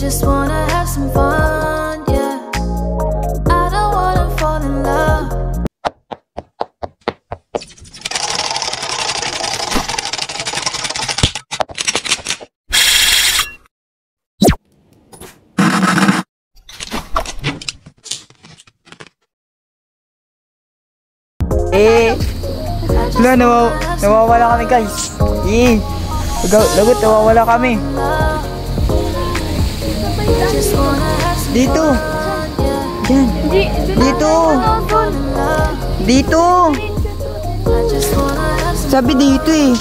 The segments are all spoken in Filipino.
just wanna have some fun, yeah. I don't wanna fall in love. Nawawala kami guys. Lagot, nawawala kami. Dito. Yan. Dito. Dito. Sabi dito eh.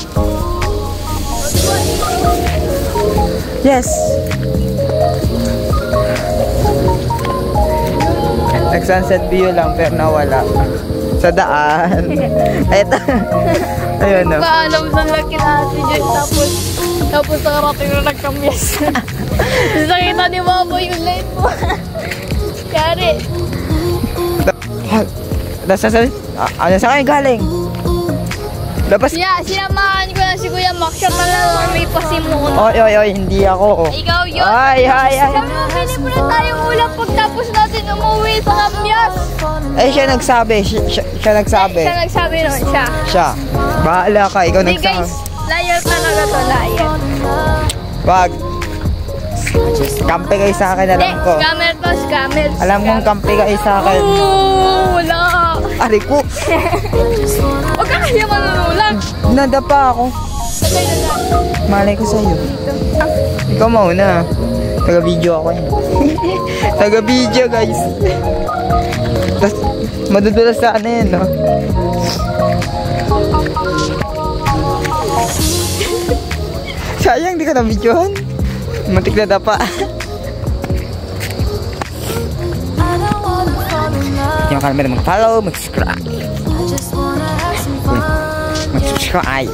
Yes. Nag-sunset view lang pero nawala. Sa daan. Eto. Ayun no. Paalam sa laki natin dyan. Tapos nakarating na nagkamyas. Nakita ni Mama yung light mo. Kari. Ano sa kayo galing? Labas. Sinamahan ko na si Kuya Max. Siya pala may pasimuno. Oy, hindi ako. Ikaw yun. Ay. Sabi mo, bili mo na tayong ulam pagtapos natin umuwi sa kamyas. Eh, siya nagsabi. Siya nagsabi. Siya nagsabi nun, Siya. Bahala ka, ikaw Hindi nagsabi. guys, liar talaga to, liar. Wag. Kampi kayo sa akin, alam ko. Scammer. Alam mong kampi kayo sa akin. Wala. Ari ko. Huwag ka kasi manunulang. Nadapa ako. Sabay na lang. Malay ko sa'yo. Ikaw mauna. Taga-video ako eh. Taga-video guys. Tapos, madudulas sa ano yun, no? Sayang, di ka na-videohan. Matik na dapa. Yung kalimutan mag-follow, mag-subscribe. Mag-subscribe.